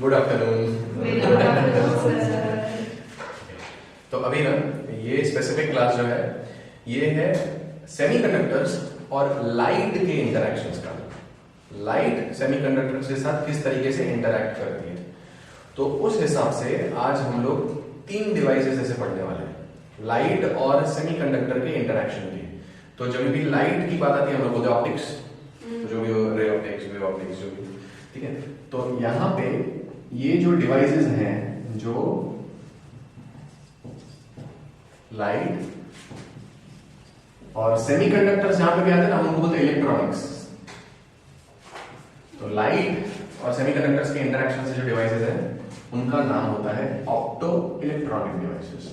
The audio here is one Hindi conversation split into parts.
Good afternoon. तो अभी ना ये स्पेसिफिक क्लास जो है ये है सेमीकंडक्टर्स और लाइट के इंटरैक्शंस का। लाइट सेमीकंडक्टर्स के साथ किस तरीके से इंटरैक्ट करती है, तो उस हिसाब से आज हम लोग 3 डिवाइसेस ऐसे पढ़ने वाले हैं लाइट और सेमीकंडक्टर के इंटरैक्शन की। तो जब भी लाइट की बात आती है हम लोग बोलते हैं ऑप्टिक्स, तो जो भी रे ऑप्टिक्स, वेव ऑप्टिक्स, जो भी, ठीक है। तो यहाँ पे ये जो डिवाइसेस हैं, जो लाइट और सेमीकंडक्टर्स जहां पे भी आते हैं ना, हम उनको बोलते हैं इलेक्ट्रॉनिक्स। तो लाइट और सेमीकंडक्टर्स के इंटरैक्शन से जो डिवाइसेस हैं उनका नाम होता है ऑप्टो इलेक्ट्रॉनिक डिवाइसेस।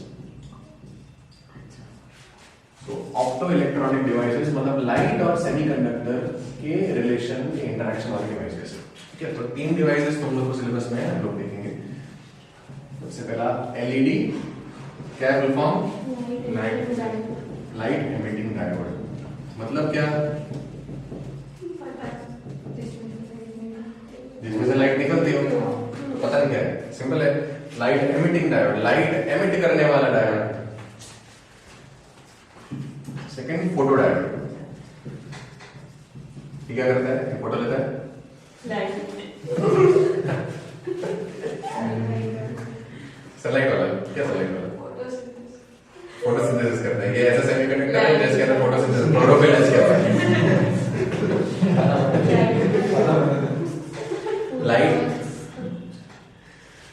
तो ऑप्टो इलेक्ट्रॉनिक डिवाइसेस मतलब लाइट और सेमीकंडक्टर के रिलेशन के इंटरैक्शन वाले डिवाइसेस, ठीक है। तो 3 डिवाइसेस तुम लोग को सिलेबस में हम लोग देखेंगे। सबसे पहला एलईडी, क्या है full form? Light emitting diode. मतलब क्या? जिसमें से लाइट निकलती हो, पता नहीं क्या है, सिंपल है, light emitting diode, light emit करने वाला डायोड। सेकंड फोटो डायोड, ये क्या करता है? फोटो लेता है, सनलाइट वाला। क्या सनलाइट वाला? फोटोसिंथेसिस करता है। ये ऐसा सेमीकंडक्टर है जिसके अंदर फोटोसिंथेसिस, क्लोरोफिल कहते हैं। Light,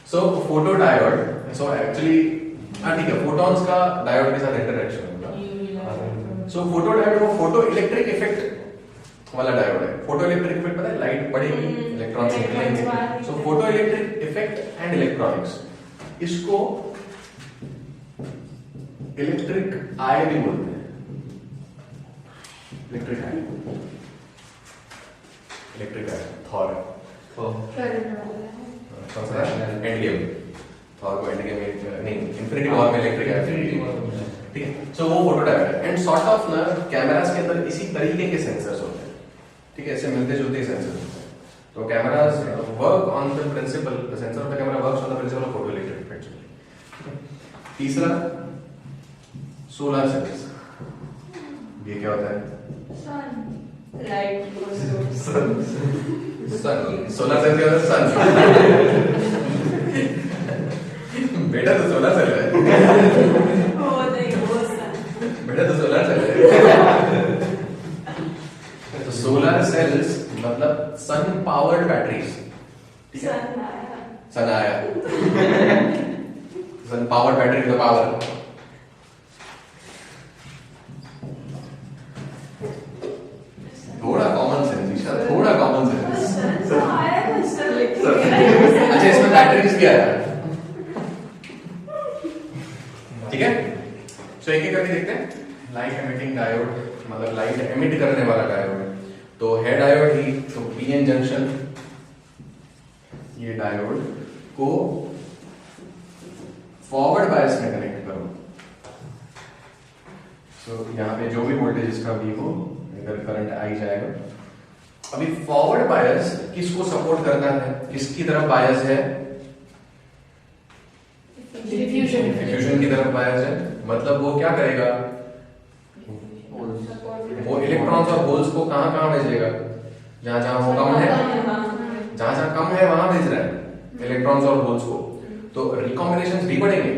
so photo diode, so actually ठीक है, फोटॉन्स का डायोड के साथ इंटरेक्शन होगा। सो फोटो डायोड वो फोटो इलेक्ट्रिक इफेक्ट वाला डायोड है। फोटो इलेक्ट्रिक इफेक्ट पता है, लाइट पड़ेगी, इलेक्ट्रॉन्स निकलेंगे। So photo electric effect and electronics, इसको इलेक्ट्रिक आई भी बोलते हैं। इलेक्ट्रिक आई, इलेक्ट्रिक आई, थॉर, एंड गेम, थॉर को एंड गेम नहीं, इन्फिनिटी वॉर में इलेक्ट्रिक आई, ठीक है। सो वो फोटो डायोड है। एंड सॉर्ट ऑफ ना कैमरास के अंदर इसी तरीके के सेंसर्स होते हैं, ठीक है, ऐसे मिलते जुलते सेंसर्स होते हैं। तो cameras work on the principle, the sensor of the camera works on the principle of photo electric effect. तीसरा सोलर सेल्स, ये क्या होता है? सन, सोलर सेल क्या होता है? सन। बेटा तो सोलर सेल है, बेटा तो सोलर सेल है। तो सोलर सेल्स मतलब सन पावर्ड बैटरीज, ठीक है। सन आया, सन पावर्ड बैटरी का पावर। थोड़ा कॉमन सेंस ईशा, थोड़ा कॉमन सेंस। अच्छा, इसमें बैटरीज भी आया, ठीक है। सो एक एक करके देखते हैं। लाइट एमिटिंग डायोड मतलब लाइट एमिट करने वाला डायोड, तो है डायोड ही, तो पीएन जंक्शन, ये डायोड को फॉरवर्ड बायस में कनेक्ट करो। सो यहाँ पे जो भी वोल्टेज इसका भी हो, इधर करंट आई जाएगा। अभी फॉरवर्ड बायस किसको सपोर्ट करता है, किसकी तरफ बायस है? डिफ्यूजन की तरफ बायस है। मतलब वो क्या करेगा? वो इलेक्ट्रॉन्स और होल्स को कहां कहां भेजेगा? जहां जहां वो कम है, जहां जहां कम है वहां भेज रहा है इलेक्ट्रॉन्स और होल्स को। तो रिकॉम्बिनेशंस भी बढ़ेंगे,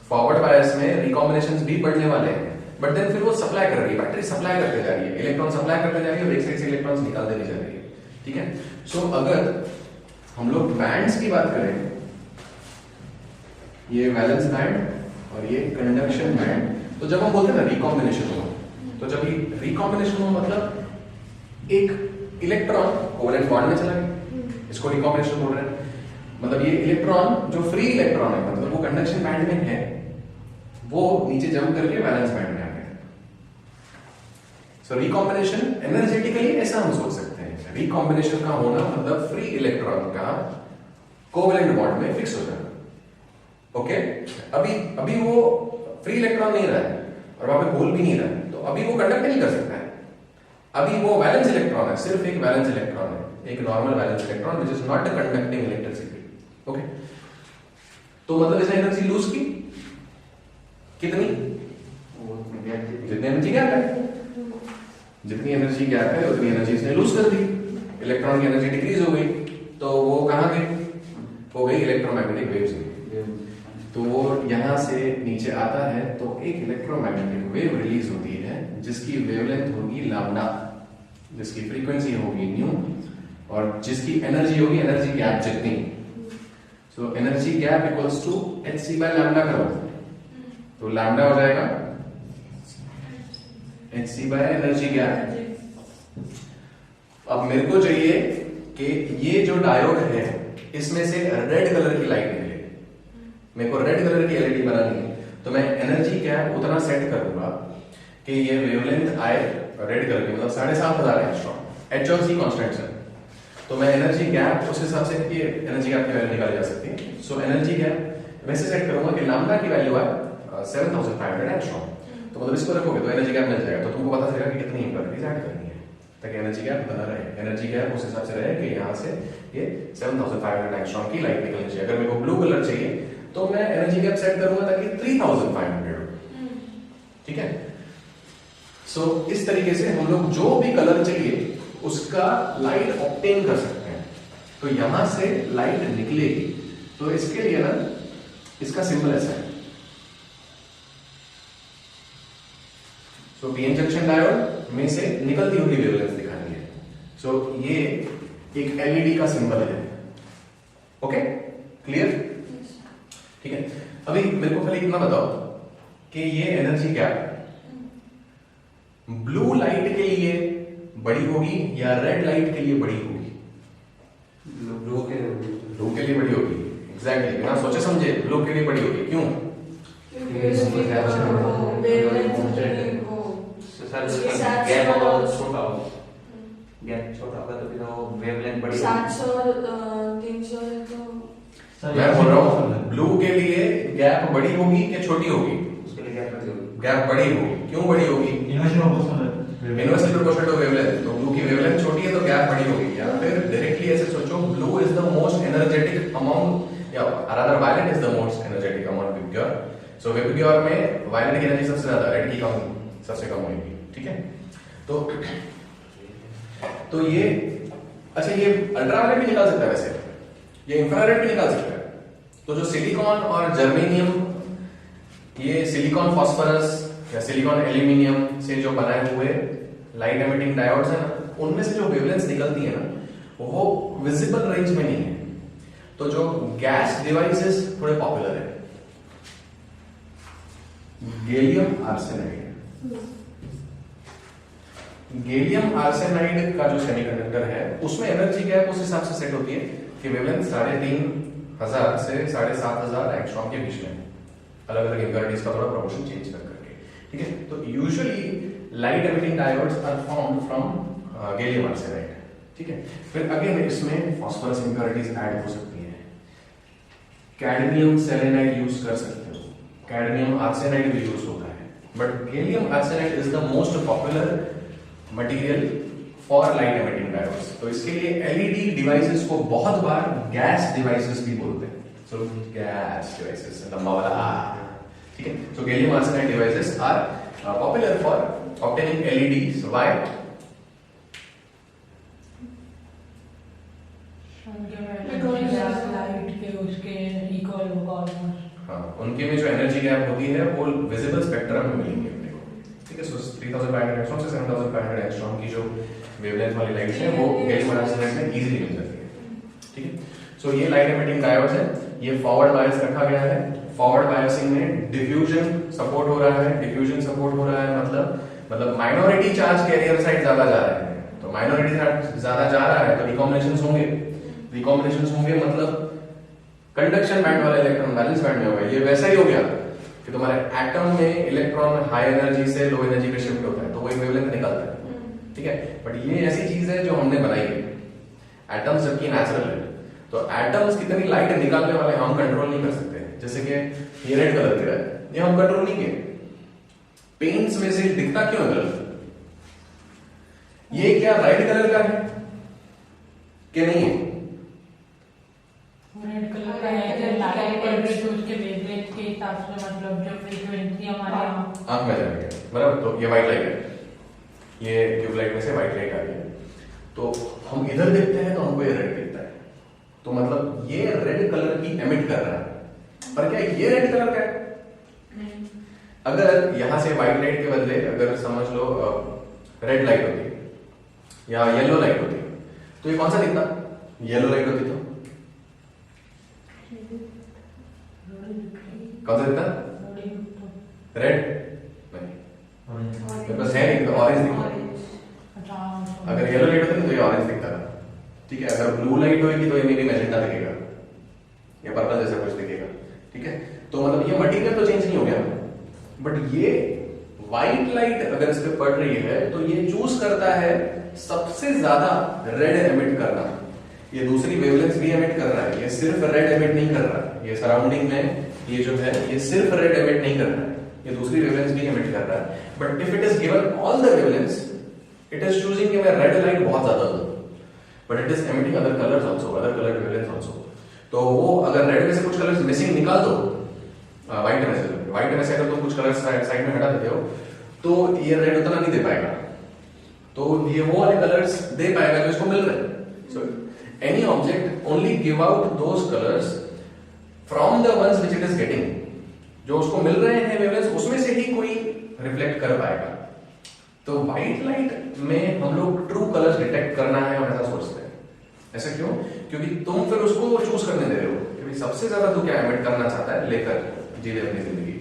फॉरवर्ड बायस में रिकॉम्बिनेशंस भी बढ़ने वाले हैं। बट देन फिर वो सप्लाई कर रही है, बैटरी सप्लाई करते जा रही है, इलेक्ट्रॉन सप्लाई करते जा रही है और एक से इलेक्ट्रॉन्स निकाल देनी जा रही है, ठीक है। सो अगर हम लोग बैंड्स की बात करें, ये वैलेंस बैंड और ये कंडक्शन बैंड, तो जब हम बोलते हैं ना रिकॉम्बिनेशन हो, तो जब ये रिकॉम्बिनेशन हो मतलब एक इलेक्ट्रॉन कोवेलेंट बॉन्ड में चला गया, इसको रिकॉम्बिनेशन बोल रहे हैं। मतलब ये इलेक्ट्रॉन जो फ्री इलेक्ट्रॉन है, मतलब वो कंडक्शन बैंड में है, वो नीचे जंप करके वैलेंस बैंड में आ गया। सो रिकॉम्बिनेशन एनर्जेटिकली ऐसा हम सोच सकते हैं, रिकॉम्बिनेशन का होना मतलब फ्री इलेक्ट्रॉन का कोवेलेंट बॉन्ड में फिक्स हो जाना। ओके, अभी वो फ्री इलेक्ट्रॉन नहीं रहा है और वहां पे होल भी नहीं रहा है, तो अभी वो कंडक्ट नहीं कर सकता है। अभी वो वैलेंस इलेक्ट्रॉन है, सिर्फ एक वैलेंस इलेक्ट्रॉन है, एक normal valence electron which is not conducting electricity. Okay, तो मतलब इसने एनर्जी लूज की कितनी, जितनी एनर्जी गैप है, जितनी एनर्जी गैप है उतनी एनर्जी इसने लूज कर दी, इलेक्ट्रॉन की एनर्जी डिक्रीज हो गई, तो वो कहाँ गई, हो गई इलेक्ट्रोमैग्नेटिक वेव्स में। तो वो यहां से नीचे आता है तो एक इलेक्ट्रोमैग्नेटिक वेव रिलीज होती है जिसकी वेवलेंथ होगी लैम्डा, जिसकी फ्रीक्वेंसी होगी न्यू, और जिसकी एनर्जी होगी एनर्जी गैप जितनी। So energy gap equals to hc by lambda करो, तो लैम्डा हो जाएगा hc बाय एनर्जी गैप। अब मेरे को चाहिए कि ये जो डायोड है इसमें से रेड कलर की लाइट निकले, मेरे को रेड कलर की एलईडी बनानी है, तो मैं एनर्जी गैप उतना सेट करूंगा कि ये वेवलेंथ आए रेड कलर की, मतलब 7500 एंगस्ट्रॉम, एच और सी कांस्टेंट्स है, तो मैं एनर्जी गैप उस हिसाब से ये एनर्जी गैप की वैल्यू निकाली जा सकती है। सो एनर्जी गैप वैसे सेट करूंगा कि लैम्डा की वैल्यू है 7500 एंगस्ट्रॉम, तो मतलब इसको रखोगे तो एनर्जी गैप मिल जाएगा, तो तुमको पता चलेगा कि कितनी इंप्योरिटीज ऐड करनी है ताकि एनर्जी गैप बना रहे। एनर्जी गैप उस हिसाब से रहे कि यहाँ से ये 7500 एंगस्ट्रॉम की लाइट निकलनी चाहिए। अगर मेरे को ब्लू कलर चाहिए तो मैं एनर्जी गैप सेट करूंगा ताकि 3500 हो, ठीक है। सो इस तरीके से हम लोग जो भी कलर चाहिए उसका लाइट ऑब्टेन कर सकते हैं। तो यहां से लाइट निकलेगी, तो इसके लिए ना इसका सिंबल ऐसा है। सो पीएन जंक्शन डायोड में से निकलती हुई वेवलेंथ दिखानी है। सो ये एक एलईडी का सिंबल है। ओके, क्लियर, ठीक है। अभी मेरे को खाली इतना बताओ कि ये एनर्जी गैप ब्लू लाइट के लिए बड़ी होगी या रेड लाइट के लिए बड़ी होगी? ब्लू के लिए बड़ी होगी, एग्जैक्टली, बिना सोचे समझे ब्लू के लिए बड़ी होगी। क्यों? गैप छोटा होगा तो फिर वो वेवलेंथ बड़ी 700 300 तो मैं बोल रहा हूँ ब्लू के लिए गैप बड़ी होगी कि छोटी होगी? उसके लिए गैप बड़ी होगी। गैप बड़ी होगी, क्यों बड़ी होगी? इनवर्सली प्रोपोर्शनल टू वेवलेंथ, तो ब्लू की वेवलेंथ छोटी है तो गैप बड़ी होगी। या फिर डायरेक्टली ऐसे सोचो, blue is the most energetic amount, या rather violet is the most energetic amount VIBGYOR. So VIBGYOR में वायलेट की एनर्जी सबसे ज्यादा, रेड की कम, सबसे कम होगी, ठीक है। तो ये अच्छा, ये अल्ट्रावायलेट भी निकाल सकता है, वैसे ये इंफ्रारेड भी निकाल सकता है। तो जो सिलिकॉन और जर्मेनियम, ये सिलिकॉन फास्फोरस या सिलिकॉन एल्यूमिनियम से जो बनाए हुए लाइट एमिटिंग डायोड्स है ना, उनमें से जो वेवलेंथ निकलती है ना वो विजिबल रेंज में नहीं है। तो जो गैस डिवाइसेस थोड़े पॉपुलर है, गैलियम आर्सेनाइड। गैलियम आर्सेनाइड का जो सेमीकंडक्टर है उसमें एनर्जी गैप उस हिसाब से सेट होती है कि वेवलेंथ 3500 से 7500 एंगस्ट्रॉम के बीच में, अलग अलग इम्प्योरिटीज का थोड़ा प्रोपोर्शन चेंज कर करके, ठीक है। तो usually light emitting diodes are formed from gallium arsenide, ठीक है। फिर अगेन इसमें फास्फोरस इम्प्योरिटीज ऐड हो सकती हैं, कैडमियम सेलेनाइड यूज कर सकते हो, कैडमियम आर्सेनाइड भी यूज होता है, but gallium arsenide is the most popular material for light emitting diodes. तो इसके लिए एलईडी डिवाइसेस को बहुत बार गैस डिवाइसेस भी बोलते हैं। सो गैस डिवाइसेस लंबा वाला, ठीक है। So gallium arsenide devices are popular for obtaining LEDs. Why? उनके में जो एनर्जी गैप होती है वो विजिबल स्पेक्ट्रम में मिलेंगे अपने को, ठीक है। सो 3500 एंगस्ट्रॉम से 7500 एंगस्ट्रॉम की जो वेवलेंथ वाली लाइट है वो गैलियम आर्सेनाइड में इजीली मिल जाती है, ठीक है। सो ये लाइट एमिटिंग डायोड्स है, ये फॉरवर्ड बायस रखा गया है। फॉरवर्ड बायसिंग में डिफ्यूजन सपोर्ट हो रहा है, डिफ्यूजन सपोर्ट हो रहा है मतलब माइनॉरिटी चार्ज कैरियर साइड ज्यादा जा रहे हैं, तो माइनॉरिटी चार्ज ज्यादा जा रहा है तो रिकॉम्बिनेशंस होंगे, रिकॉम्बिनेशंस होंगे मतलब कंडक्शन बैंड वाला इलेक्ट्रॉन वैलेंस बैंड में होगा। ये वैसा ही हो गया कि तुम्हारे एटम में इलेक्ट्रॉन हाई एनर्जी से लो एनर्जी पे शिफ्ट होता है तो वही वेवलेंथ निकलता है, ठीक है। बट ये ऐसी चीज है जो हमने बनाई है, एटम्स जबकि नेचुरल है, तो एटम्स कितनी लाइट निकालने वाले हम कंट्रोल नहीं कर सकते। जैसे कि ये रेड कलर का है, ये हम कंट्रोल नहीं किए, पेंट्स में से दिखता क्यों है गलत? ये क्या राइट कलर का है? कि नहीं है? रेड कलर का है जो लाइट पड़ रही है उसके वेवलेंथ के हिसाब से, मतलब जो फ्रीक्वेंसी हमारे यहाँ आंख में जाने का, बराबर। तो ये व्हाइट लाइट है, ये ट्यूबलाइट में से व्हाइट लाइट आ रही है, तो हम इधर देखते हैं तो हमको ये रेड दिखता है, तो मतलब ये रेड कलर की एमिट कर रहा है। पर क्या ये रेड कलर का है? नहीं। अगर यहां से व्हाइट लाइट के बदले अगर समझ लो रेड लाइट होती या येलो लाइट होती, तो ये कौन सा दिखता? येलो लाइट होती तो कौन सा दिखता? रेड नहीं, मेरे पास है नहीं, तो ऑरेंज दिखता। ऑरेंज। अगर येलो लाइट होती ना तो ये ऑरेंज दिखता था, ठीक है। अगर ब्लू लाइट होगी तो ये मेरी मैजेंटा दिखेगा या पर्पल जैसा कुछ दिखेगा, ठीक है। तो मतलब ये मटेरियल तो चेंज नहीं हो गया, बट ये व्हाइट लाइट अगर इस पे पड़ रही है तो ये चूज करता है सबसे ज्यादा रेड एमिट करना। ये दूसरी वेवलेंथ भी एमिट कर रहा है, ये सिर्फ रेड एमिट नहीं कर रहा है। ये सराउंडिंग में ये जो है ये सिर्फ रेड एमिट नहीं कर रहा है, ये दूसरी वेवलेंथ भी एमिट कर रहा है। But if it is given all the wavelengths, it is choosing कि मैं रेड लाइट बहुत ज्यादा दूं, but it is emitting other colours also, other colour wavelengths also. तो वो अगर रेड में से कुछ कलर्स मिसिंग निकाल दो, व्हाइट में से अगर तुम कुछ कलर्स साइड में हटा देते हो तो ये रेड उतना नहीं दे पाएगा, तो ये वो वाले कलर्स दे पाएगा जो इसको मिल रहे हैं। So any object only give out those colours from the ones which it is getting, जो उसको मिल रहे हैं वेवलेंथ्स उसमें से ही कोई रिफ्लेक्ट कर पाएगा। तो व्हाइट लाइट में हम लोग ट्रू कलर्स डिटेक्ट करना है, हम ऐसा सोचते हैं। ऐसा क्यों? क्योंकि तुम फिर उसको चूज करने दे रहे हो कि सबसे ज्यादा तू क्या एमिट करना चाहता है, लेकर जी ले अपनी जिंदगी,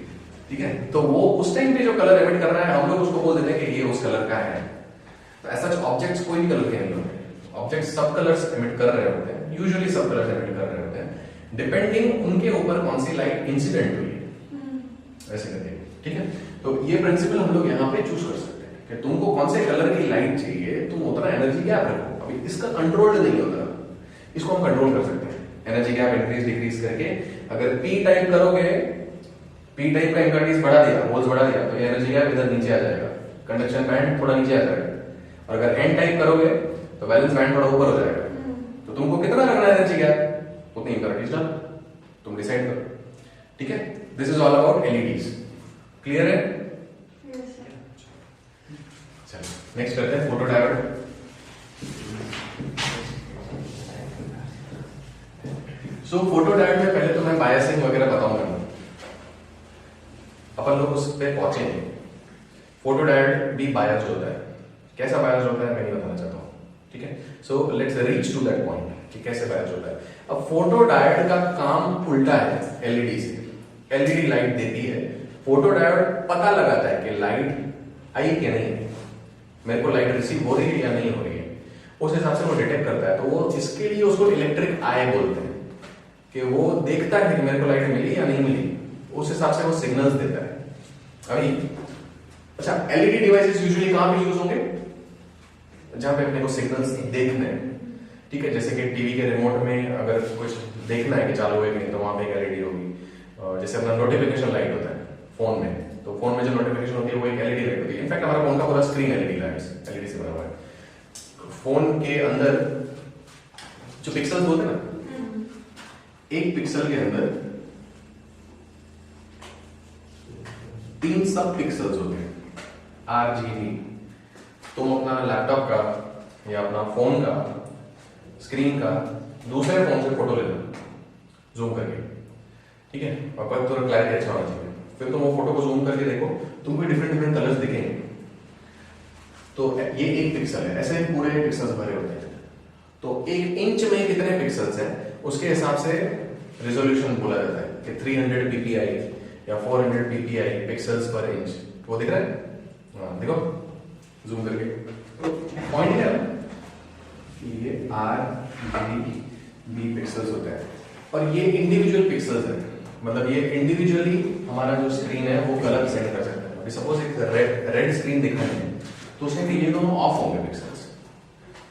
ठीक है। तो वो उस टाइम पे जो कलर एमिट कर रहा है हम लोग उसको बोल देते हैं कि ये उस कलर का है। तो ऐसा ऑब्जेक्ट्स कोई भी कलर के नहीं होते, ऑब्जेक्ट्स सब कलर्स एमिट कर रहे होते हैं, यूजुअली सब कलर्स एमिट कर रहे होते हैं, डिपेंडिंग उनके ऊपर कौन सी लाइट इंसिडेंट हुई है, ऐसे करके, ठीक है। तो ये प्रिंसिपल हम लोग यहाँ पे चूज कर सकते हैं कि तुमको कौन से कलर की लाइट चाहिए, तुम उतना एनर्जी गैप रखो। अभी इसका कंट्रोल नहीं होता, इसको हम कंट्रोल कर सकते हैं एनर्जी गैप इंक्रीज डिक्रीज करके। अगर पी टाइप करोगे, पी टाइप का इंकर्टीज बढ़ा दिया, होल्स बढ़ा दिया, तो ये एनर्जी गैप इधर नीचे आ जाएगा, कंडक्शन बैंड थोड़ा नीचे आ जाएगा। और अगर एन टाइप करोगे तो वैलेंस बैंड थोड़ा ऊपर हो जाएगा। तो तुमको कितना रखना है एनर्जी गैप, उतनी इंकर्टीज डालो, तुम डिसाइड करो, ठीक है। This is all about LEDs. Clear है? चलो नेक्स्ट करते हैं photo diode. So photo diode में पहले तो मैं बायसिंग वगैरह बताऊंगा, अपन लोग उस पे पहुंचे नहीं। फोटो डायोड भी बायस्ड होता है, कैसा बायस्ड होता है मैं नहीं बताना चाहता हूं, ठीक है। So let's reach to that point कि कैसे बायस्ड होता है। अब फोटो डायोड का काम उल्टा है एलईडी से। एलईडी लाइट देती है, फोटो डायोड पता लगाता है कि लाइट आई कि नहीं, मेरे को लाइट रिसीव हो रही है या नहीं हो रही है, उस हिसाब से वो डिटेक्ट करता है। तो वो इसके लिए उसको इलेक्ट्रिक आई बोलते हैं, कि वो देखता है कि मेरे को लाइट मिली या नहीं मिली, उस हिसाब से वो सिग्नल्स देता है। अभी अच्छा, एलईडी डिवाइसेस यूजुअली कहां पे यूज होंगे? जहां पे अपने को सिग्नल्स देखने हैं, ठीक है। जैसे कि टीवी के रिमोट में अगर कुछ देखना है कि चालू है कि नहीं, तो वहां पे एक एलईडी होगी। जैसे अपना नोटिफिकेशन लाइट होता है फोन में, तो फोन में जो नोटिफिकेशन होती है वो एक एलईडी लाइट होती है। इनफैक्ट हमारा फोन का पूरा स्क्रीन एलईडी लाइट एलईडी से बना हुआ है। फोन के अंदर जो पिक्सल्स होते हैं ना, एक पिक्सल के अंदर 3 सब पिक्सल्स होते हैं, RGB। तुम अपना लैपटॉप का या अपना फोन का स्क्रीन का दूसरे फोन से फोटो ले लो जूम करके, ठीक है। और पर तो क्लैरिटी अच्छा होना चाहिए। फिर तुम वो फोटो को जूम करके देखो, तुमको डिफरेंट डिफरेंट कलर्स दिखेंगे। तो ये एक पिक्सल है, ऐसे पूरे पिक्सल्स भरे होते हैं। तो 1 इंच में कितने पिक्सल्स हैं उसके हिसाब से रेजोल्यूशन बोला जाता है कि 300 ppi या 400 ppi पिक्सल्स पर इंच। वो दिख रहा है? हाँ देखो जूम करके, पॉइंट है ये RGB पिक्सल्स होते हैं, और ये इंडिविजुअल पिक्सल्स है। मतलब ये इंडिविजुअली हमारा जो स्क्रीन है वो कलर सेट कर सकता है। अभी सपोज एक रेड स्क्रीन दिखा है तो उसमें ये दोनों ऑफ होंगे पिक्सल्स,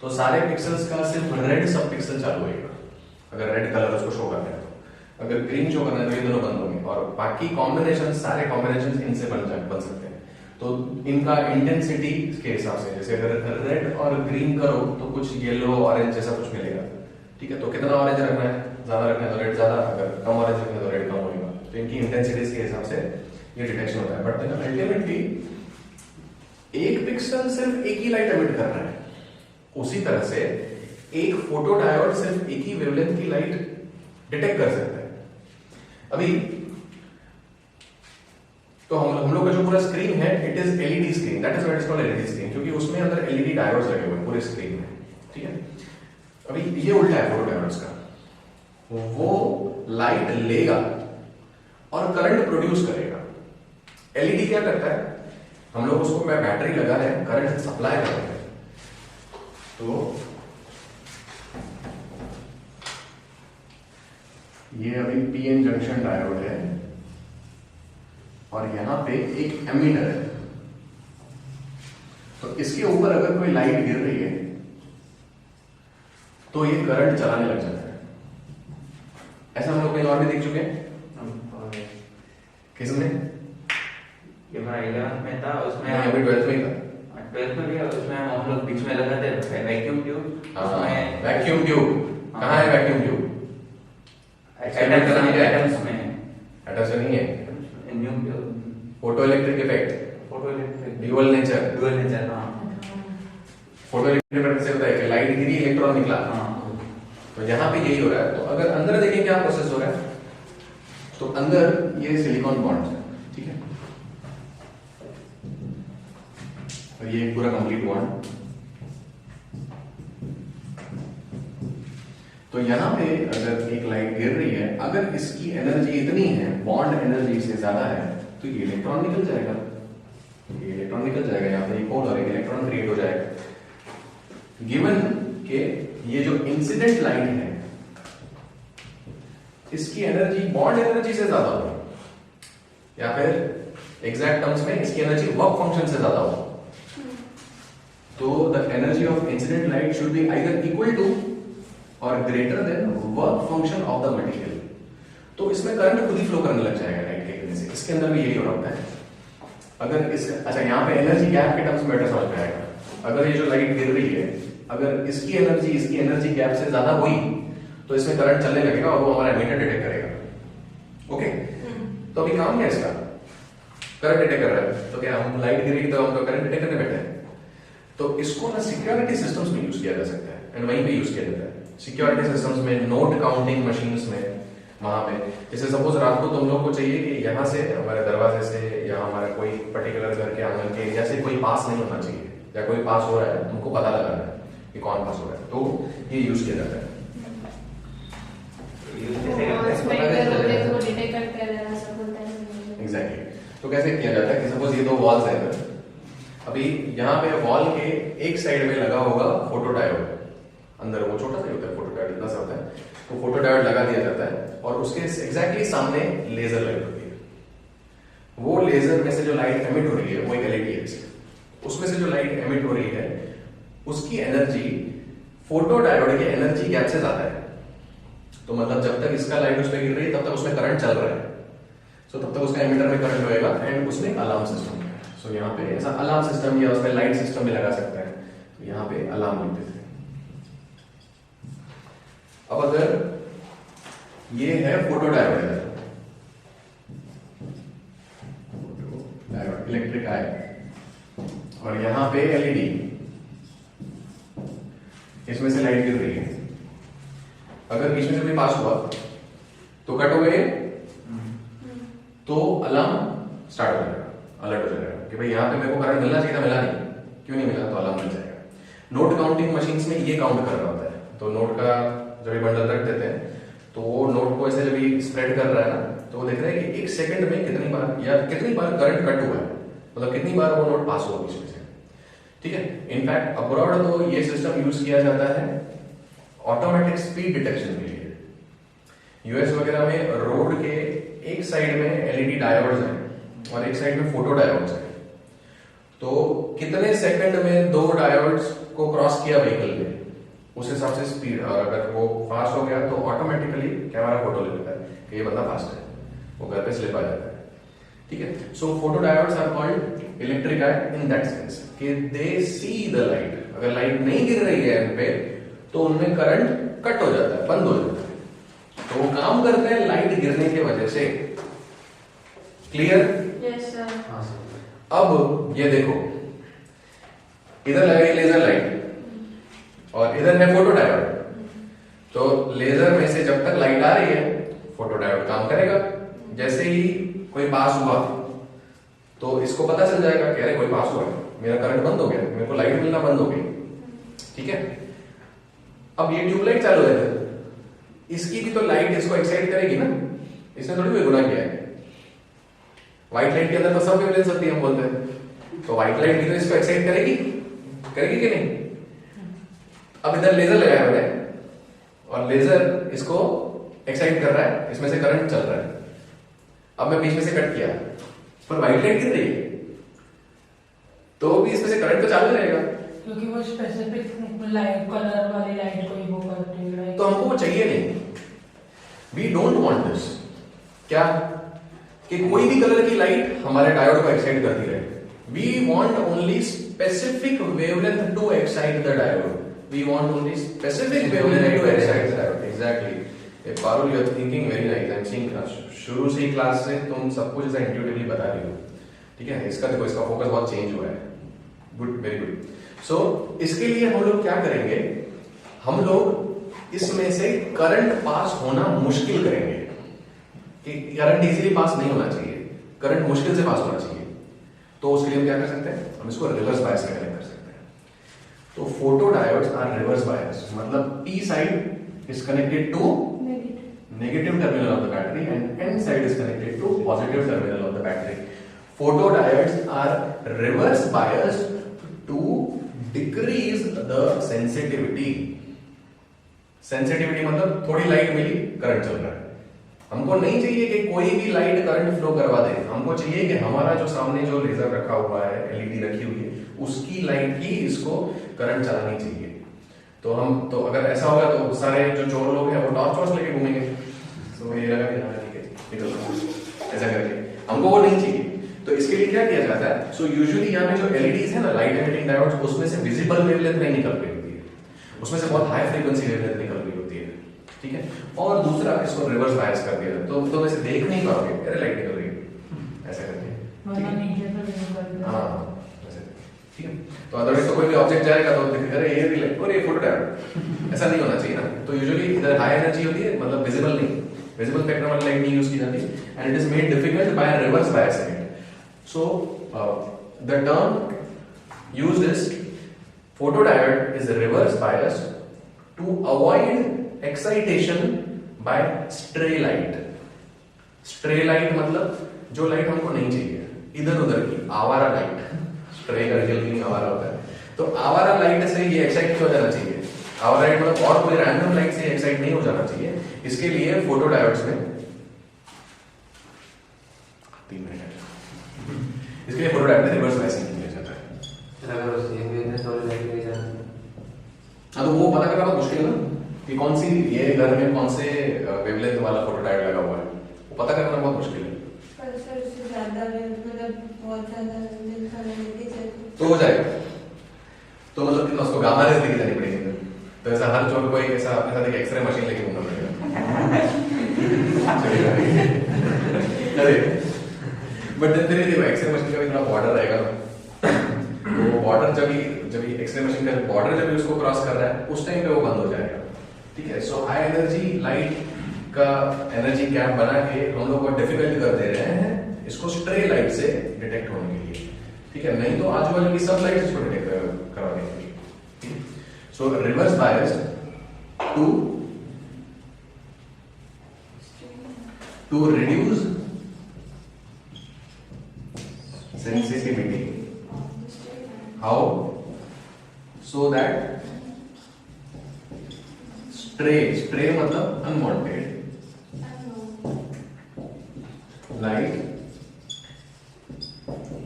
तो सारे पिक्सल्स का सिर्फ रेड सब पिक्सल चालू होगा अगर रेड कलर उसको शो करना है। तो अगर ग्रीन शो करना है तो ये दोनों बंद होंगे, और बाकी कॉम्बिनेशन सारे कॉम्बिनेशन इनसे बन सकते हैं। तो इनका इंटेंसिटी के हिसाब से, जैसे अगर रेड और ग्रीन करो तो कुछ येलो ऑरेंज जैसा कुछ मिलेगा। ठीक है, तो कितना ऑरेंज रखना है, ज्यादा रखना है तो रेड ज्यादा, अगर कम ऑरेंज रखना है तो रेड कम होगा। तो इनकी इंटेंसिटीज के हिसाब से ये डिटेक्शन होता है। बट अल्टीमेटली एक पिक्सल सिर्फ एक ही लाइट एमिट कर रहा है, उसी तरह से एक फोटो डायोड सिर्फ एक ही वेवलेंथ की लाइट डिटेक्ट कर सकता है। अभी तो हम लोग का जो पूरा स्क्रीन है it is LED screen, that is what is called LED screen, क्योंकि उसमें अंदर एलईडी डायोड्स लगे हुए हैं पूरे स्क्रीन में, ठीक है। अभी ये उल्टा है फोटो डायोड्स का, वो लाइट लेगा और करंट प्रोड्यूस करेगा। एलईडी क्या करता है, हम लोग उसको बैटरी लगा रहे हैं, करंट सप्लाई कर रहे हैं, तो ये अभी पीएन जंक्शन डायोड है और यहां पे एक एमीटर है। तो इसके ऊपर अगर कोई लाइट गिर रही है तो ये करंट चलाने लग जाता है। ऐसा हम लोग कहीं और भी देख चुके हैं, किसने? ये हमारा 11th में था, उसमें अभी 12th में ही था। 12th में भी, उसमें हम लोग बीच में लगाते हैं वैक्यूम ट्यूब। उसमें वैक्यूम ट्यूब कहाँ है? वैक्यूम ट्यूब एटम्स में एटम्स नहीं है। Photo electric effect, photo electric dual nature. Dual nature, हाँ। फोटो इलेक्ट्रिक इफेक्ट से होता है कि लाइट गिरी, इलेक्ट्रॉन निकला। हाँ। तो यहाँ पे यही हो रहा है। तो अगर अंदर देखें क्या प्रोसेस हो रहा है, तो अंदर ये सिलिकॉन बॉन्ड है, ठीक है, और ये पूरा कंप्लीट बॉन्ड। तो यहाँ पे अगर एक लाइट गिर रही है, अगर इसकी एनर्जी इतनी है, बॉन्ड एनर्जी से ज्यादा है, तो ये इलेक्ट्रॉन निकल जाएगा, ये इलेक्ट्रॉन निकल जाएगा, यहाँ पे एक होल और एक इलेक्ट्रॉन क्रिएट हो जाएगा। गिवन के ये जो इंसिडेंट लाइट है इसकी एनर्जी बॉन्ड एनर्जी से ज्यादा हो, या फिर एग्जैक्ट टर्म्स में इसकी एनर्जी वर्क फंक्शन से ज्यादा हो, तो the energy of incident light should be either equal to और greater than work function of the material. तो इसमें करंट खुद ही फ्लो करने लग जाएगा लाइट के गिरने से। इसके अंदर भी यही हो रहा होता है। अगर इस अच्छा यहाँ पे एनर्जी गैप के टर्म्स में बेटर समझ में आएगा। अगर ये जो लाइट गिर रही है, अगर इसकी एनर्जी गैप से ज्यादा हुई तो इसमें करंट चलने लगेगा और वो हमारा एमीटर डिटेक्ट करेगा। ओके, तो अभी काम क्या है इसका? करंट डिटेक्ट कर रहा है, तो क्या हम लाइट गिरेगी तो हम तो करंट डिटेक्ट करने बैठे हैं। तो इसको ना सिक्योरिटी सिस्टम्स में यूज किया जा सकता है, एंड वहीं पे यूज किया जाता है सिक्योरिटी सिस्टम्स में, नोट काउंटिंग मशीन्स में। वहां पे जैसे सपोज रात को तुम लोग को चाहिए कि यहाँ से हमारे दरवाजे से या हमारा कोई पर्टिकुलर घर के आंगन के एरिया से कोई पास नहीं होना चाहिए, या कोई पास हो रहा है, तुमको पता लगाना है कि कौन पास हो रहा है, तो ये यूज किया जाता है। एग्जैक्टली। तो कैसे किया जाता है कि सपोज ये दो वॉल्स है, अभी यहाँ पे वॉल के एक साइड में लगा होगा फोटो डायोड, अंदर वो छोटा सा होता है फोटो डायोड, इतना सा होता है, तो फोटो डायोड लगा दिया जाता है और उसके एग्जैक्टली सामने लेजर लाइट होती है। वो लेजर में से जो लाइट एमिट हो रही है वो एक एलईडी है, उसमें से जो लाइट एमिट हो रही है उसकी एनर्जी फोटो डायोड के एनर्जी गैप से ज्यादा है। तो मतलब जब तक इसका लाइट उसमें गिर रही है तब तक उसमें करंट चल रहा है, सो तब तक उसका एमिटर में करंट होएगा एंड उसमें अलार्म सिस्टम है। सो यहाँ पे ऐसा अलार्म सिस्टम या उसमें लाइट सिस्टम भी लगा सकता है, तो यहाँ पे अलार्म लिख देते हैं। अब अगर ये है फोटो डायोड, इलेक्ट्रिक आई, और यहां पे एलईडी, इसमें से लाइट गिर रही है, अगर बीच में से कोई पास हुआ तो कट हो गए, तो अलार्म स्टार्ट हो जाएगा, अलर्ट हो जाएगा कि भाई यहाँ पे मेरे को करंट मिलना चाहिए था, मिला नहीं, क्यों नहीं मिला, तो अलार्म मिल जाएगा। नोट काउंटिंग मशीन्स में ये काउंट कर रहा होता है, तो नोट का जब ये बंडल रख देते हैं तो वो नोट को ऐसे जब ये स्प्रेड कर रहा है ना, तो वो देख रहे हैं कि एक सेकंड में कितनी बार करंट कट हुआ है, मतलब कितनी बार वो नोट पास हुआ बीच में से, ठीक है। इनफैक्ट अब्रॉड तो ये सिस्टम यूज किया जाता है ऑटोमेटिक स्पीड डिटेक्शन के लिए। यूएस वगैरह में रोड के एक साइड में एलईडी डायोड्स हैं और एक साइड में फोटो डायोड्स हैं, तो कितने सेकंड में दो डायोड्स को क्रॉस किया व्हीकल ने, उस हिसाब से स्पीड, और अगर वो फास्ट हो गया तो ऑटोमेटिकली कैमरा फोटो ले लेता है कि ये बंदा फास्ट है, वो घर पे स्लिप आ जाता है, ठीक है। So photo diodes are called electric eye in that sense कि दे सी द लाइट। अगर लाइट नहीं गिर रही है इन पे तो उनमें करंट कट हो जाता है, बंद हो जाता है। तो वो काम करते हैं लाइट गिरने की वजह से। क्लियर? Yes, sir. हाँ सर। अब ये देखो, इधर लगाई लेजर लाइट और इधर है फोटो डायोड। तो लेजर में से जब तक लाइट आ रही है फोटो डायोड काम करेगा। जैसे ही कोई पास हुआ तो इसको पता चल जाएगा कि अरे कोई पास हुआ है, मेरा करंट बंद हो गया, मेरे को लाइट मिलना बंद हो गई। ठीक है, अब ये ट्यूबलाइट चालू है, इसकी भी तो लाइट इसको एक्साइट करेगी ना, इसने थोड़ी कोई गुनाह किया है। व्हाइट लाइट के अंदर तो सब वेवलेंथ होती है हम बोलते हैं, तो व्हाइट लाइट भी तो इसको एक्साइट करेगी, करेगी कि नहीं? अब इधर लेजर लगाया मैंने और लेजर इसको एक्साइट कर रहा है, इसमें से करंट चल रहा है। अब मैं बीच में से कट किया पर व्हाइट लाइट गिर रही है, तो भी इसमें से करंट तो चालू रहेगा। क्योंकि वो स्पेसिफिक लाइट कलर वाली लाइट को ही वो करती है। तो हमको वो चाहिए नहीं, वी डोंट वांट दिस। क्या कि कोई भी कलर की लाइट हमारे डायोड को एक्साइट करती रहे। We want only specific wavelength to excite the diode. We want only specific wavelength to excite the diode. Exactly. Parul, you are thinking very nice. I am seeing class, शुरू से ही क्लास से तुम सब कुछ ऐसा इंट्यूटिवली बता रही हो। ठीक है, इसका देखो, इसका फोकस बहुत चेंज हुआ है। Good, very good. सो इसके लिए हम लोग क्या करेंगे, हम लोग इसमें से करंट पास होना मुश्किल करेंगे कि करंट इजीली पास नहीं होना चाहिए, करंट मुश्किल से पास होना चाहिए। तो उसके लिए हम क्या कर सकते हैं, हम इसको रिवर्स बायस में कनेक्ट कर सकते हैं। तो photo diodes are reverse bias, मतलब P side is connected to negative terminal of the battery and N side is connected to positive terminal of the battery. Photodiodes are reverse biased to decrease the sensitivity. Sensitivity मतलब थोड़ी लाइट मिली, करंट चल रहा है। हमको नहीं चाहिए कि कोई भी लाइट करंट फ्लो करवा दे, हमको चाहिए कि हमारा जो सामने जो लेजर रखा हुआ है, एलईडी रखी हुई है, उसकी लाइट ही इसको करंट चलानी चाहिए। तो हम तो अगर ऐसा होगा तो सारे जो चोर लोग हैं वो टॉर्च लेके घूमेंगे, तो ये लगा ठीक है निकल, ऐसा करके हमको वो नहीं चाहिए। तो इसके लिए क्या किया जाता है, सो यूजुअली यहाँ पे जो एलईडीज है ना, लाइट एमिटिंग डायोड्स, उसमें से विजिबल वेवलेंथ नहीं निकल रही होती है, उसमें से बहुत हाई फ्रीक्वेंसी वेवलेंथ निकल रही होती है। ठीक है, और दूसरा इसको रिवर्स बायस कर दिया तो वैसे देख नहीं पाओगे, अरे लाइट निकल रही है ऐसा करके। हाँ ठीक है, तो अदरवाइज तो कोई भी ऑब्जेक्ट जाएगा तो अरे ये भी लाइट, और ये फोटो डायोड, ऐसा नहीं होना चाहिए ना। तो यूजुअली इधर हाई एनर्जी होती है, मतलब विजिबल नहीं, विजिबल स्पेक्ट्रम वाली लाइट नहीं यूज की जाती, and it is made difficult by reverse bias effect. So the term used is photodiode is reverse biased to avoid excitation by stray light. Stray light मतलब जो लाइट हमको नहीं चाहिए, इधर उधर की आवारा लाइट, स्ट्रे का रियल मीनिंग आवारा होता है, तो आवारा लाइट से ये एक्साइट हो जाना चाहिए। आवारा लाइट मतलब और कोई रैंडम लाइट से एक्साइट नहीं हो जाना चाहिए। इसके लिए फोटोडायोड्स में 3 मिनट इसके लिए फोटोडायोड में रिवर्स बायसिंग किया जाता है। अगर उस सेम वेवलेंथ वाली लाइट नहीं जाती, हाँ तो वो पता करना बहुत मुश्किल है ना कि कौन सी ये घर में कौन से वेवलेंथ वाला फोटोडायोड लगा हुआ है, वो पता करना बहुत मुश्किल है। पर सर उससे ज्यादा मतलब बहुत ज्यादा लेके चलते तो हो जाएगा, तो मतलब कितना उसको गामा रेज लेके जानी पड़ेगी। तो ऐसा हर चोर को एक ऐसा देखिए एक्सरे मशीन लेके घूमना पड़ेगा। अरे बट देन धीरे धीरे एक्सरे मशीन का भी थोड़ा बॉर्डर रहेगा ना, तो बॉर्डर जब ये एक्सरे मशीन का बॉर्डर जब उसको क्रॉस कर रहा है उस टाइम पे वो बंद हो जाएगा। ठीक है, सो हाई एनर्जी लाइट का एनर्जी गैप बना के हम लोग को डिफिकल्ट कर दे रहे हैं इसको स्ट्रे लाइट से डिटेक्ट होने के लिए। ठीक है, नहीं तो आजू बाजू की सब लाइट इसको डिटेक्ट करवा देंगे। So reverse bias to reduce sensitivity, how so that stray मतलब unwanted light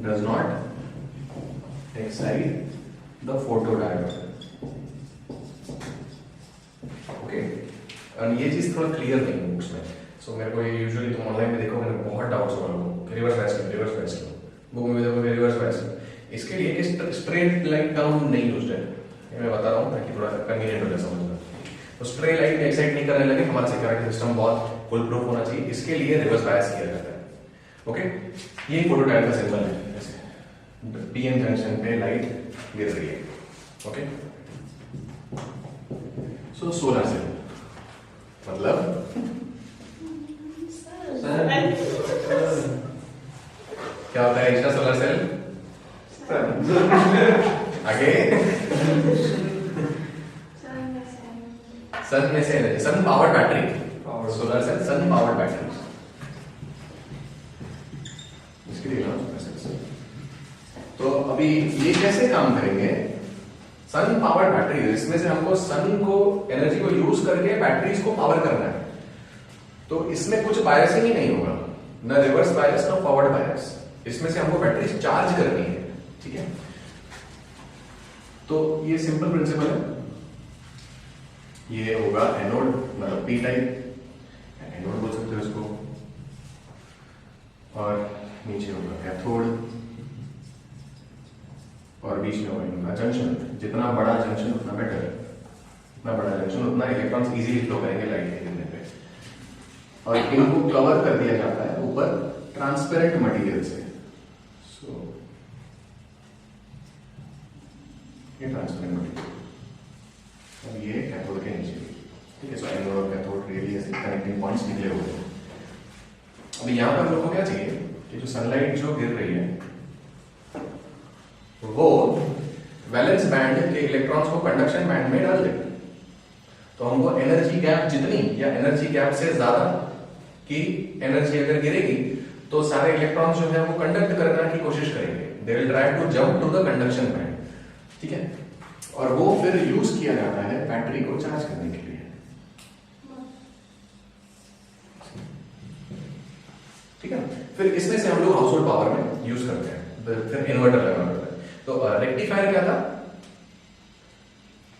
does not excite the photodiode. Okay, और ये चीज थोड़ा क्लियर नहीं है बुक्स में, सो मेरे को ये यूजुअली तुम ऑनलाइन में देखोगे ना बहुत डाउट्स हो रहा है, रिवर्स बायस बुक में देखोगे रिवर्स बायस। इसके लिए स्ट्रेट लाइट टर्म नहीं यूज्ड है, ये मैं बता रहा हूँ ताकि थोड़ा कन्वीनियंट हो जाए समझना। तो स्ट्रे लाइट में एक्साइट नहीं करने लगे, हमारा सिक्योरिटी सिस्टम बहुत फुल प्रूफ होना चाहिए, इसके लिए रिवर्स बायस किया जाता है। ओके, ये फोटोडायोड का सिंबल है, जैसे पीएन जंक्शन पे लाइट गिर रही है। ओके, सो सोलर सेल मतलब क्या होता है इसका सोलर सेल? आगे सन में से एनर्जी, सन पावर्ड बैटरी, सोलर सेल सन पावर्ड बैटरी, इसके लिए तो अभी ये कैसे काम करेंगे? सन पावर्ड बैटरी, इसमें से हमको सन को एनर्जी को यूज करके बैटरीज को पावर करना है, तो इसमें कुछ बायसिंग ही नहीं होगा, न रिवर्स बायस न फॉरवर्ड बायस, इसमें से हमको बैटरी चार्ज करनी है। ठीक है, तो ये सिंपल प्रिंसिपल है। ये होगा एनोड, मतलब पी टाइप, एनोड बोल सकते हो इसको, और नीचे होगा कैथोड, और बीच में होगा जंक्शन। जितना बड़ा जंक्शन उतना बेटर है, जितना बड़ा जंक्शन उतना इलेक्ट्रॉन्स इजीली फ्लो करेंगे लाइट के गिरने पे। और इनको कवर कर दिया जाता है ऊपर ट्रांसपेरेंट मटेरियल से। सो ये ट्रांसपेरेंट मटेरियल, और ये कैथोड के नीचे। ठीक है, सो एनोड और कैथोड रियली ऐसे कनेक्टिंग पॉइंट्स निकले हुए हैं। अब यहाँ पर लोगों को क्या चाहिए कि जो सनलाइट जो गिर रही है वो वैलेंस बैंड के इलेक्ट्रॉन्स को कंडक्शन बैंड में डाल दे। तो हमको एनर्जी गैप जितनी या एनर्जी गैप से ज्यादा की एनर्जी अगर गिरेगी तो सारे इलेक्ट्रॉन्स जो है वो कंडक्ट करने की कोशिश करेंगे, they will try to jump to the conduction band. ठीक है, और वो फिर यूज किया जाता है बैटरी को चार्ज करने के लिए। ठीक है, फिर इसमें से हम लोग हाउस होल्ड पावर में यूज करते हैं, फिर इन्वर्टर लगाना पड़ता है। तो रेक्टिफायर क्या था,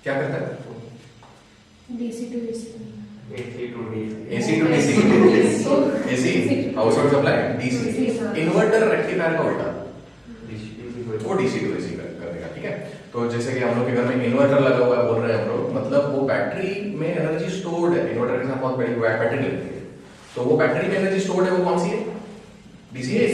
क्या करता है? DC to AC. AC to DC. AC to DC, AC house hold supply, DC। Inverter rectifier का उल्टा, वो DC to AC कर देगा। ठीक है, तो जैसे कि हम लोग के घर में इन्वर्टर लगा हुआ है बोल रहे हैं हम लोग, मतलब वो बैटरी में एनर्जी स्टोर्ड है, इन्वर्टर के साथ बहुत बड़ी बैटरी लगती है, तो वो बैटरी में एनर्जी स्टोर्ड है, वो कौन सी है? DC है,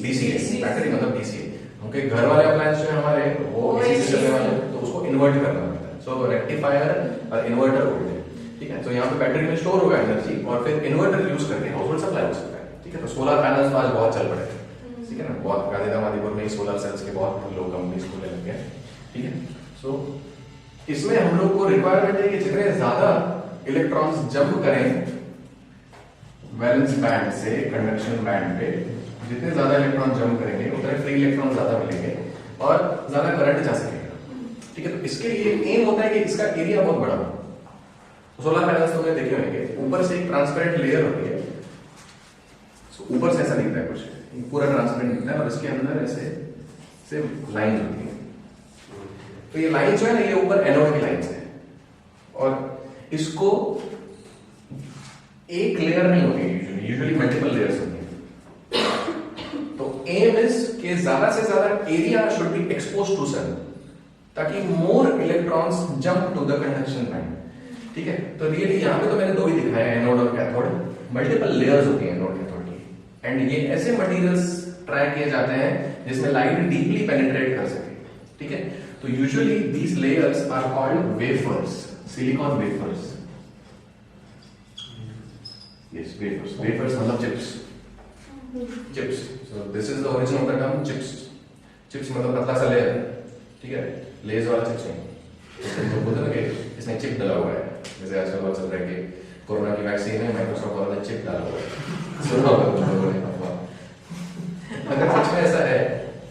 DC है, बैटरी मतलब DC है। उनके घर वाले अप्लायंस जो है हमारे वो AC से चलने वाले, तो उसको इन्वर्ट करना पड़ता है। सो रेक्टिफायर और इन्वर्टर उल्टे। ठीक है, तो यहाँ पे बैटरी में स्टोर होगा एनर्जी और फिर इन्वर्टर यूज करके हाउस होल्ड सप्लाई हो सकता है। ठीक है, तो सोलर पैनल्स तो आज बहुत चल पड़े हैं। ठीक है ना, बहुत गांधीधाम आदिपुर में सोलर सेल्स के बहुत लोग कंपनीज खुलने लग गए। ठीक है, सो इसमें हम लोग को रिक्वायरमेंट है कि जितने ज्यादा इलेक्ट्रॉन्स जंप करें वैलेंस बैंड से कंडक्शन बैंड पे, जितने ज्यादा इलेक्ट्रॉन जंप करेंगे उतने फ्री इलेक्ट्रॉन ज्यादा मिलेंगे और ज्यादा करंट जा सकेगा। ठीक है, तो इसके लिए एम होता है कि इसका एरिया बहुत बड़ा हो। सोलर पैनल्स तुमने देखे होंगे, ऊपर से एक ट्रांसपेरेंट लेयर होती है, ऊपर से ऐसा दिखता है, कुछ पूरा ट्रांसपेरेंट दिखता है और इसके अंदर ऐसे से लाइन होती है। तो ये लाइन जो है ना, ये ऊपर एनोड की लाइन है, और इसको एक लेयर नहीं होती है, यूजुअली मल्टीपल लेयर्स होती है। तो एम इज कि ज्यादा से ज्यादा area should be expose to sun, ताकि more electrons jump to the conduction band. ठीक है, तो रियली यहाँ पे तो मैंने दो ही दिखाया है, एनोड और कैथोड। मल्टीपल लेयर्स होती है एनोड कैथोड की, एंड ये ऐसे मटेरियल्स ट्राई किए जाते हैं जिसमें लाइट डीपली पेनिट्रेट कर सके। ठीक है, तो usually these layers are called wafers, silicon wafers. Yes, wafers, wafers मतलब chips, chips. So this is the origin of the term chips. Chips मतलब पतला सा लेयर। ठीक है, लेज वाला चिप्स नहीं, तो बोलते ना कि इसमें चिप डाला हुआ है, जैसे आजकल बहुत चल रहा है कि कोरोना की वैक्सीन है, माइक्रोसॉफ्ट वाला ने चिप डाला हुआ है। सुना होगा तुम लोगों ने, अगर सच में ऐसा है,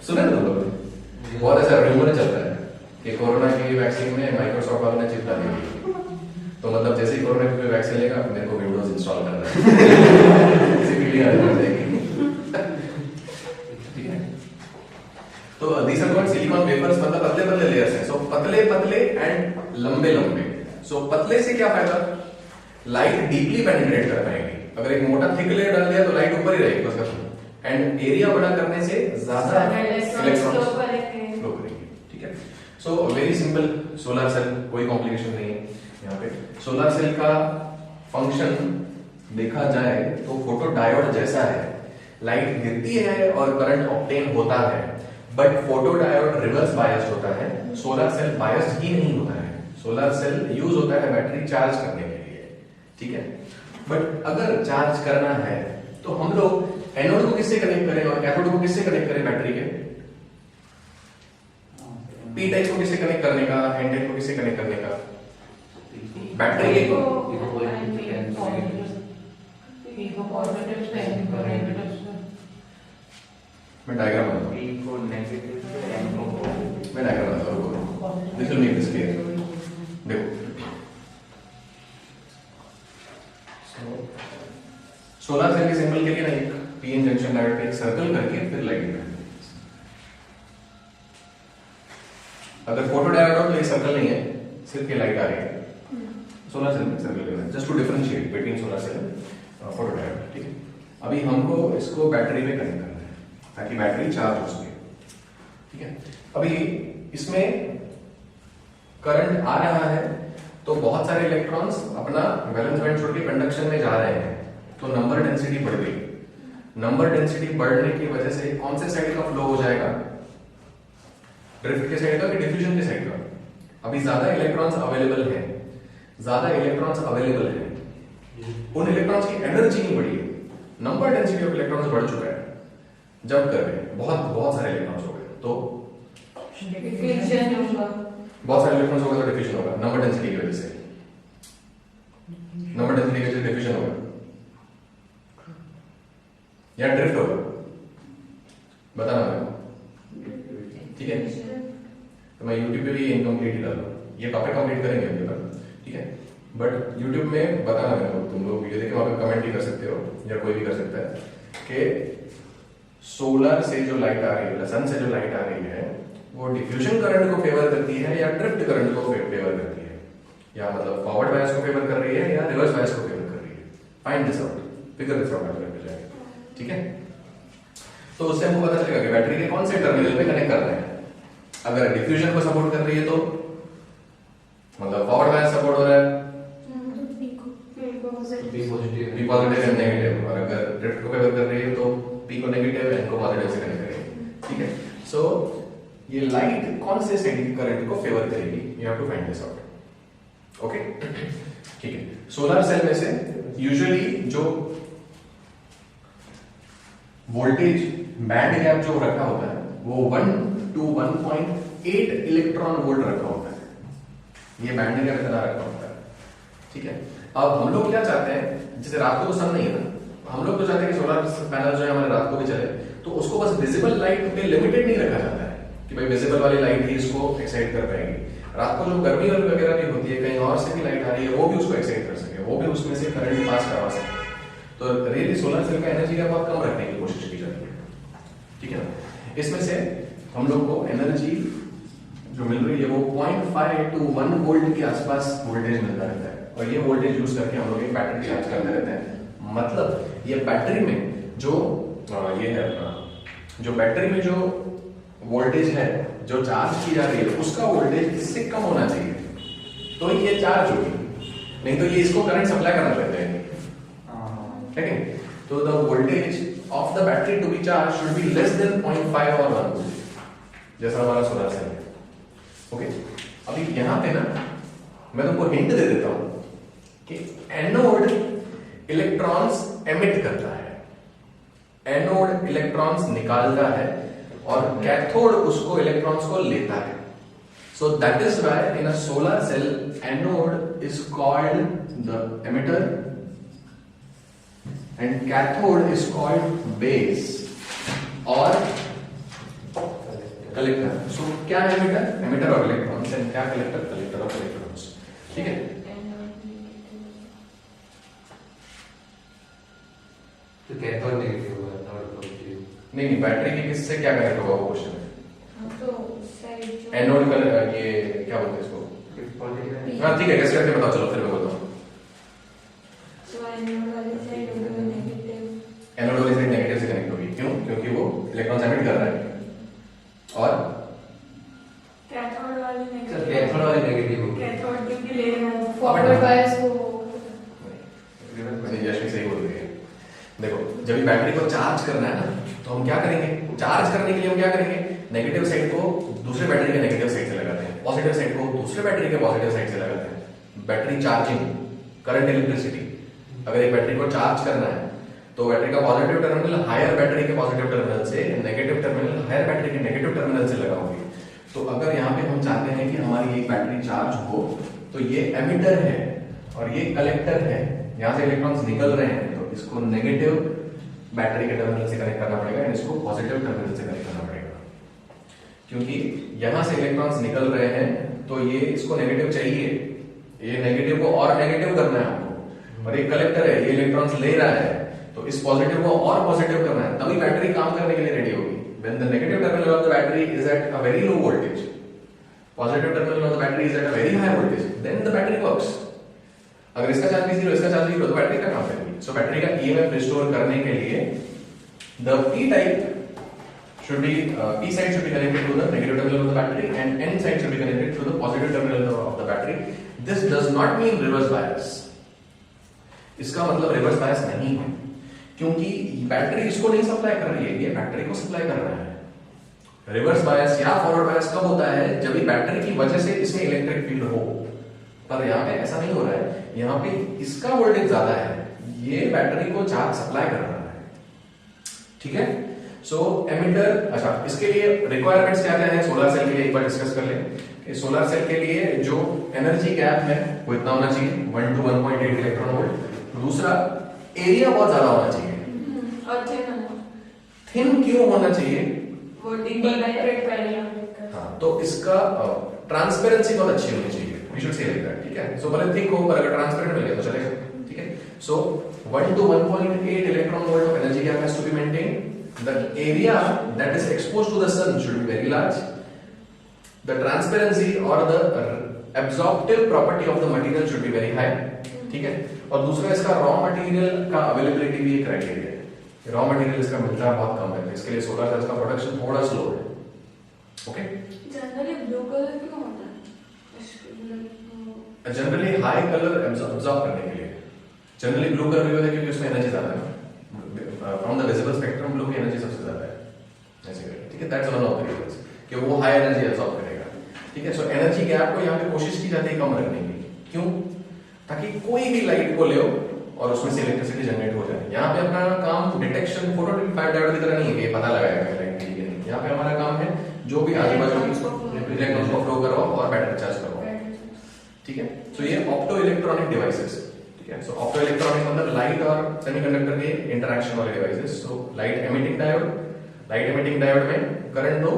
सुना तुम लोगों ने, बहुत ऐसा रूमर चल रहा है कि कोरोना की वैक्सीन में माइक्रोसॉफ्ट वालों ने चिप डाली हुई, तो मतलब जैसे ही कोरोना की वैक्सीन लेगा मेरे को विंडोज इंस्टॉल करना है, इसी के लिए आ जाएगी। ठीक है, तो these are called silicon wafers, मतलब पतले पतले लेयर्स हैं। सो पतले पतले एंड लंबे लंबे। सो पतले से क्या फायदा, लाइट डीपली पेनिट्रेट कर पाएगी। अगर एक मोटा थिक लेयर डाल दिया तो लाइट ऊपर ही रहेगी बस, एंड एरिया बड़ा करने से ज्यादा इलेक्ट्रॉन्स फ्लो करेंगे। ठीक है, so very simple solar cell, कोई कॉम्प्लिकेशन नहीं है। यहाँ पे सोलर सेल का फंक्शन देखा जाए तो फोटो डायोड जैसा है, लाइट गिरती है और करंट ऑब्टेन होता है, but photo diode reverse biased होता है, सोलर सेल बायस्ड ही नहीं होता है। सोलर सेल यूज होता है बैटरी चार्ज करने के लिए, ठीक है। बट अगर चार्ज करना है तो हम लोग एनोड को किससे कनेक्ट करें और कैथोड को किससे कनेक्ट करें बैटरी के? पी टाइप को किससे कनेक्ट करने का, एन टाइप को किससे कनेक्ट करने का? बैटरी को मैं डायग्राम बनाता हूं, मैं डायग्राम बनाता हूं, this will make this clear. देखो सोलर सेल के सिंबल के लिए ना एक पीएन जंक्शन डायोड पे एक सर्कल करके फिर लाइट में, अगर फोटो डायोड हो तो ये सर्कल नहीं है, सिर्फ ये लाइट आ रही है। सोलर सेल में सर्कल करना है just to differentiate between solar cell and photo diode, ठीक है। अभी हमको इसको बैटरी में कनेक्ट करना है ताकि बैटरी चार्ज हो सके, ठीक है। अभी इसमें करंट आ रहा है तो बहुत सारे इलेक्ट्रॉन्स अपना वैलेंस बैंड छोड़ के कंडक्शन में जा रहे हैं, तो नंबर डेंसिटी बढ़ गई। नंबर डेंसिटी बढ़ने की वजह से कौन से साइड का फ्लो हो जाएगा? ड्रिफ्ट के साइड का कि डिफ्यूजन के साइड का? अभी ज्यादा इलेक्ट्रॉन्स अवेलेबल है, ज्यादा इलेक्ट्रॉन्स अवेलेबल है, उन इलेक्ट्रॉन्स की एनर्जी नहीं बढ़ी है, नंबर डेंसिटी ऑफ इलेक्ट्रॉन्स बढ़ चुका है। जब कर रहे हैं बहुत सारे इलेक्ट्रॉन्स हो गए तो डिफ्यूजन होगा, बहुत सारे इलेक्ट्रॉन्स होगा तो डिफ्यूजन होगा, नंबर डेंसिटी की वजह से, नंबर डेंसिटी की वजह से डिफ्यूजन होगा या ड्रिफ्ट होगा, बताना मेरे, ठीक है। तो मैं YouTube पे भी इनकम्प्लीट ही डालूं, ये टॉपिक कंप्लीट करेंगे अभी तक, ठीक है। बट YouTube में बताना मेरे को, तुम लोग वीडियो देख के वहां पे कमेंट भी कर सकते हो या कोई भी कर सकता है कि सोलर से जो लाइट आ रही है, सन से जो लाइट आ रही है, वो डिफ्यूजन करंट को फेवर करती है या ड्रिफ्ट करंट को फेवर करती है, या मतलब फॉरवर्ड बायस को फेवर कर रही है या रिवर्स बायस को फेवर कर रही है। Find this out, figure this out, ठीक है। तो उससे हमको पता चलेगा कि बैटरी के कौन से टर्मिनल पे कनेक्ट करना है। अगर डिफ्यूजन को सपोर्ट कर रही है तो मतलब फॉरवर्ड बायस सपोर्ट हो रहा है, पी पॉजिटिव एंड नेगेटिव, और अगर ड्रिफ्ट को फेवर कर रही है तो पी को नेगेटिव एंड को पॉजिटिव से कनेक्ट करेंगे, ठीक है। सो ये लाइट कौन से साइड करंट को फेवर करेगी, you have to find this out, okay, ठीक है। सोलर सेल में से यूजुअली जो वोल्टेज बैंड गैप जो रखा होता है वो 1 to 1.8 इलेक्ट्रॉन वोल्ट रखा होता है, ये बैंड गैप इतना रखा होता है, ठीक है। अब हम लोग क्या चाहते हैं, जैसे रात को तो सन नहीं है ना, हम लोग तो चाहते हैं कि सोलर पैनल जो है हमारे रात को भी चले, तो उसको बस विजिबल लाइट पे लिमिटेड नहीं रखा जाता है कि भाई विजिबल वाली लाइट ही इसको एक्साइट कर पाएगी। रात को जो गर्मी वगैरह भी होती है, कहीं और से भी लाइट आ रही है, वो भी उसको एक्साइट कर सके, वो भी उसमें से करंट पास करवा सके। तो रियली सोलर सेल का एनर्जी का बहुत कम रखने की कोशिश की जाती है, ठीक है ना। इसमें से हम लोग को एनर्जी जो मिल रही है वो 0.5 to 1 वोल्ट के आसपास वोल्टेज मिलता रहता है, और ये वोल्टेज यूज करके हम लोग एक बैटरी चार्ज करते रहते हैं। मतलब ये बैटरी में जो ये है जो बैटरी में जो वोल्टेज है जो चार्ज की जा रही है उसका वोल्टेज इससे कम होना चाहिए तो ये चार्ज होगी, नहीं तो ये इसको करंट सप्लाई करना चाहते हैं, ठीक है। तो the voltage of the battery to be charge should be less than 0.5 और 1 वोल्ट, जैसा हमारा सोलर सेल है, ओके। अभी यहां पे ना मैं तुमको हिंट दे देता हूं कि एनोड इलेक्ट्रॉन्स एमिट करता है, एनोड इलेक्ट्रॉन्स निकालता है और कैथोड उसको इलेक्ट्रॉन्स को लेता है। So that is why in a solar cell anode is called the emitter and cathode is called base or collector. So क्या है emitter? Emitter of electrons and क्या collector? Collector of electrons. ठीक है? तो कैथोड नेगेटिव होगा, एनोड पॉजिटिव। नहीं बैटरी के किससे क्या कनेक्ट होगा वो क्वेश्चन है। तो साइड एनोड का ये क्या बोलते हैं इसको? पॉजिटिव। हाँ ठीक है, कैसे करके बताओ, चलो फिर मैं बोलता हूँ। एनोड वाली साइड नेगेटिव, एनोड वाली साइड नेगेटिव से कनेक्ट होगी, क्यों? क्योंकि वो इलेक्ट्रॉन्स एमिट कर रहा है, और कैथोड वाली सर कैथोड वाली नेगेटिव होगी। कैथोड क्योंकि ले रहा है अब सही बोल रही है। देखो जब भी बैटरी को चार्ज करना है ना, तो हम क्या करेंगे, चार्ज करने के लिए हम क्या करेंगे, नेगेटिव साइड को दूसरे बैटरी के नेगेटिव साइड से लगाते हैं, पॉजिटिव साइड को दूसरे बैटरी के पॉजिटिव साइड से लगाते हैं। बैटरी चार्जिंग, करंट इलेक्ट्रिसिटी, अगर एक बैटरी को चार्ज करना है तो बैटरी का पॉजिटिव टर्मिनल हायर बैटरी के पॉजिटिव टर्मिनल से, नेगेटिव टर्मिनल हायर बैटरी के नेगेटिव टर्मिनल से लगा होगी। तो अगर यहाँ पे हम चाहते हैं कि हमारी एक बैटरी चार्ज हो, तो ये एमिटर है और ये कलेक्टर है, यहाँ से इलेक्ट्रॉन्स निकल रहे हैं, तो इसको नेगेटिव बैटरी के टर्मिनल से कनेक्ट करना पड़ेगा, इसको पॉजिटिव टर्मिनल से कनेक्ट करना पड़ेगा। क्योंकि यहाँ से इलेक्ट्रॉन्स निकल रहे हैं तो ये इसको नेगेटिव चाहिए, ये नेगेटिव को और नेगेटिव करना है आपको, और एक कलेक्टर है, ये इलेक्ट्रॉन्स ले रहा है, तो इस पॉजिटिव को और पॉजिटिव करना है, तभी बैटरी काम करने के लिए रेडी होगी। When the negative terminal of the battery is at a very low voltage, positive terminal of the battery is at a very high voltage, then the battery works. अगर इसका चार्ज भी 0, इसका चार्ज 0, तो बैटरी का काम करेगी। So बैटरी का EMF रिस्टोर करने के लिए the P type should be P side should be connected to the negative terminal of the battery and N side should be connected to the positive terminal of the battery. This does not mean reverse bias. इसका मतलब रिवर्स बायस नहीं है, क्योंकि बैटरी इसको नहीं सप्लाई कर रही है, ये बैटरी को सप्लाई कर रहा है। रिवर्स बायस या फॉरवर्ड बायस कब होता है, जब भी बैटरी की वजह से इसमें इलेक्ट्रिक फील्ड हो, पर यहाँ पे ऐसा नहीं हो रहा है, यहाँ पे इसका वोल्टेज ज्यादा है, ये बैटरी को चार्ज सप्लाई कर रहा है। ठीक है, सो एमिटर, अच्छा इसके लिए रिक्वायरमेंट्स क्या क्या है सोलर सेल के लिए एक बार डिस्कस कर लें। सोलर सेल के लिए जो एनर्जी गैप है वो इतना होना चाहिए 1 to 1.8 इलेक्ट्रॉन वोल्ट। दूसरा, एरिया बहुत ज्यादा होना चाहिए, और थिन क्यों होना चाहिए, वो डीलाइट्रेट पहले। हाँ, तो इसका ट्रांसपेरेंसी बहुत अच्छी होनी चाहिए, we should say like that. ठीक है, सो भले थिक हो पर अगर ट्रांसपेरेंट मिल गया तो चलेगा। ठीक है, so 1 to 1.8 electron volt of energy gap has to be maintained. The area that is exposed to the sun should be very large. The transparency और the absorptive property of the material should be very high. ठीक है, और दूसरा इसका रॉ मटेरियल का अवेलेबिलिटी भी एक क्राइटेरिया है। रॉ मटेरियल इसका मिलता है बहुत कम है, तो इसके लिए सोलर सेल्स का प्रोडक्शन थोड़ा स्लो है। ओके, जनरली ब्लू कलर क्यों होता है? जनरली हाई कलर एब्जॉर्ब करने के लिए जनरली ब्लू कलर होता है, क्योंकि उसमें एनर्जी ज्यादा है। From the visible spectrum blue की एनर्जी सबसे ज्यादा है ऐसे करके। ठीक है, that's one of the reasons कि वो हाई एनर्जी एब्जॉर्ब करेगा। ठीक है, सो एनर्जी गैप को यहाँ पे कोशिश की जाती है कम रखने की। क्यों? ताकि कोई भी लाइट को ले और उसमें से इलेक्ट्रिसिटी जनरेट हो जाए। यहाँ पे अपना काम डिटेक्शन फोटोइलेक्ट्रिक डायोड की तरह नहीं है कि पता लगाएगा लाइट की है नहीं। यहाँ पे हमारा काम है जो भी आजू बाजू की इलेक्ट्रॉन्स को फ्लो करवाओ और बैटरी चार्ज करवाओ। ठीक है, सो ये ऑप्टो इलेक्ट्रॉनिक डिवाइसेस। ठीक है, सो ऑप्टो इलेक्ट्रॉनिक मतलब लाइट और सेमीकंडक्टर के इंटरेक्शन वाले devices. So light emitting diode में करंट दो,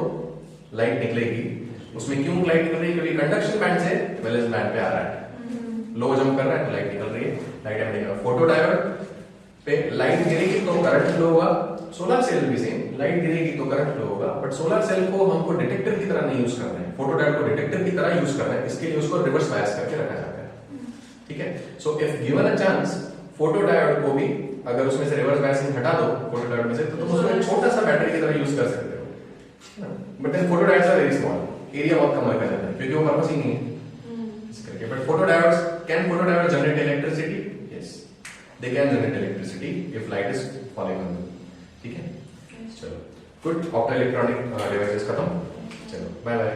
लाइट निकलेगी। उसमें क्यों लाइट निकल रही है? क्योंकि कंडक्शन बैंड से वैलेंस बैंड पे आ रहा है, लो जंप कर रहा है तो लाइट निकल रही है, लाइट एमिटिंग। फोटो डायोड पे लाइट गिरेगी तो करंट फ्लो होगा। सोलर सेल भी सेम, लाइट गिरेगी तो करंट फ्लो होगा, बट सोलर सेल को हमको डिटेक्टर की तरह नहीं यूज करना है, फोटो डायोड को डिटेक्टर की तरह यूज करना है। इसके लिए उसको रिवर्स बायस करके रखा जाता है। ठीक है, so if given a chance photo diode को भी अगर उसमें से रिवर्स बायसिंग हटा दो फोटो डायोड में से, तो तुम उसको छोटा सा बैटरी की तरह यूज कर सकते हो। But then photo diodes are very small, area बहुत कम होगा क्योंकि वो पर्पस ही नहीं है इस करके। But photo diodes, can photo diode generate electricity? Yes, they can generate electricity if light is falling on them. ठीक है, चलो गुड, ऑप्टो इलेक्ट्रॉनिक डिवाइसेस खत्म। चलो बाय बाय।